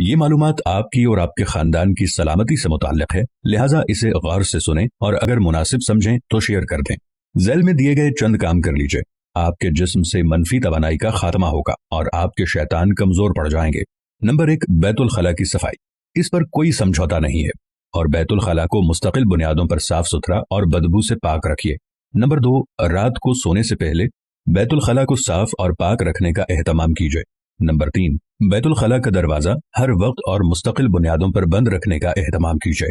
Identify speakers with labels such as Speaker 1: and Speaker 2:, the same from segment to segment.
Speaker 1: یہ معلومات آپ کی اور آپ کے خاندان کی سلامتی سے متعلق ہے، لہٰذا اسے غور سے سنیں اور اگر مناسب سمجھیں تو شیئر کر دیں۔ ذیل میں دیے گئے چند کام کر لیجئے، آپ کے جسم سے منفی توانائی کا خاتمہ ہوگا اور آپ کے شیطان کمزور پڑ جائیں گے۔ نمبر 1، بیت الخلاء کی صفائی۔ اس پر کوئی سمجھوتا نہیں ہے اور بیت الخلاء کو مستقل بنیادوں پر صاف ستھرا اور بدبو سے پاک رکھیے۔ نمبر 2، رات کو سونے سے پہلے بیت الخلاء کو صاف اور پاک رکھنے کا اہتمام کیجئے۔ نمبر 3، بیت الخلاء کا دروازہ ہر وقت اور مستقل بنیادوں پر بند رکھنے کا اہتمام کیجئے۔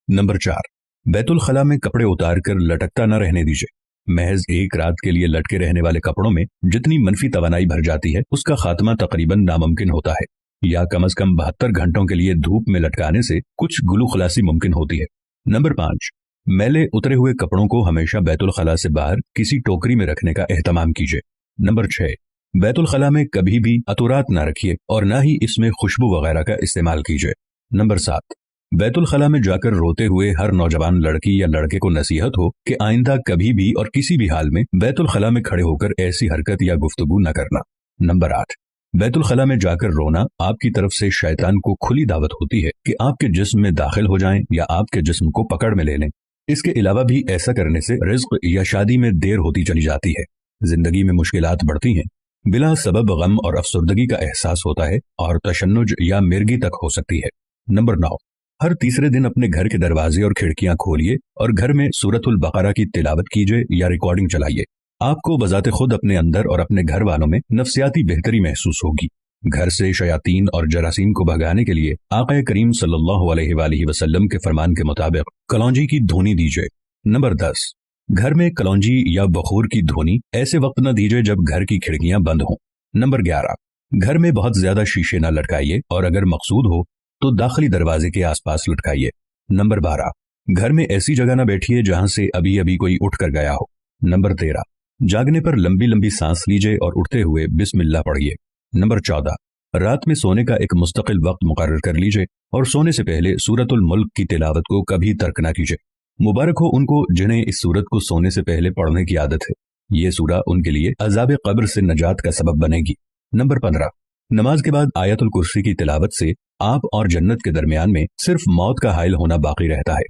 Speaker 1: نمبر 4، بیت الخلاء میں کپڑے اتار کر لٹکتا نہ رہنے دیجئے۔ محض ایک رات کے لیے لٹکے رہنے والے کپڑوں میں جتنی منفی توانائی بھر جاتی ہے اس کا خاتمہ تقریباً ناممکن ہوتا ہے، یا کم از کم 72 گھنٹوں کے لیے دھوپ میں لٹکانے سے کچھ گلو خلاصی ممکن ہوتی ہے۔ نمبر 5، میلے اترے ہوئے کپڑوں کو ہمیشہ بیت الخلاء سے باہر کسی ٹوکری میں رکھنے کا اہتمام کیجئے۔ نمبر 6، بیت الخلاء میں کبھی بھی عطورات نہ رکھیے اور نہ ہی اس میں خوشبو وغیرہ کا استعمال کیجئے۔ نمبر 7، بیت الخلاء میں جا کر روتے ہوئے ہر نوجوان لڑکی یا لڑکے کو نصیحت ہو کہ آئندہ کبھی بھی اور کسی بھی حال میں بیت الخلاء میں کھڑے ہو کر ایسی حرکت یا گفتگو نہ کرنا۔ نمبر 8، بیت الخلاء میں جا کر رونا آپ کی طرف سے شیطان کو کھلی دعوت ہوتی ہے کہ آپ کے جسم میں داخل ہو جائیں یا آپ کے جسم کو پکڑ میں لے لیں۔ اس کے علاوہ بھی ایسا کرنے سے رزق یا شادی میں دیر ہوتی چلی جاتی ہے، زندگی میں مشکلات بڑھتی ہیں، بلا سبب غم اور افسردگی کا احساس ہوتا ہے اور تشنج یا مرگی تک ہو سکتی ہے۔ نمبر 9، ہر تیسرے دن اپنے گھر کے دروازے اور کھڑکیاں کھولیے اور گھر میں سورۃ البقرہ کی تلاوت کیجئے یا ریکارڈنگ چلائیے۔ آپ کو بذات خود اپنے اندر اور اپنے گھر والوں میں نفسیاتی بہتری محسوس ہوگی۔ گھر سے شیاطین اور جراثیم کو بھگانے کے لیے آقا کریم صلی اللہ علیہ وآلہ وسلم کے فرمان کے مطابق کلونجی کی دھونی دیجئے۔ نمبر 10، گھر میں کلونجی یا بخور کی دھونی ایسے وقت نہ دیجئے جب گھر کی کھڑکیاں بند ہوں۔ نمبر 11، گھر میں بہت زیادہ شیشے نہ لٹکائیے اور اگر مقصود ہو تو داخلی دروازے کے آس پاس لٹکائیے۔ نمبر 12، گھر میں ایسی جگہ نہ بیٹھیے جہاں سے ابھی ابھی کوئی اٹھ کر گیا ہو۔ نمبر 13، جاگنے پر لمبی لمبی سانس لیجئے اور اٹھتے ہوئے بسم اللہ پڑھیے۔ نمبر 14، رات میں سونے کا ایک مستقل وقت مقرر کر لیجئے اور سونے سے پہلے سورۃ الملک کی تلاوت کو کبھی ترک نہ کیجئے۔ مبارک ہو ان کو جنہیں اس سورت کو سونے سے پہلے پڑھنے کی عادت ہے، یہ سورہ ان کے لیے عذاب قبر سے نجات کا سبب بنے گی۔ نمبر 15، نماز کے بعد آیت الکرسی کی تلاوت سے آپ اور جنت کے درمیان میں صرف موت کا حائل ہونا باقی رہتا ہے۔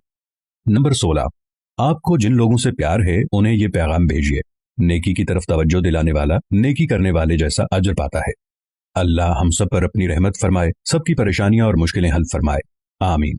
Speaker 1: نمبر 16، آپ کو جن لوگوں سے پیار ہے انہیں یہ پیغام بھیجیے، نیکی کی طرف توجہ دلانے والا نیکی کرنے والے جیسا اجر پاتا ہے۔ اللہ ہم سب پر اپنی رحمت فرمائے، سب کی پریشانیاں اور مشکلیں حل فرمائے، آمین۔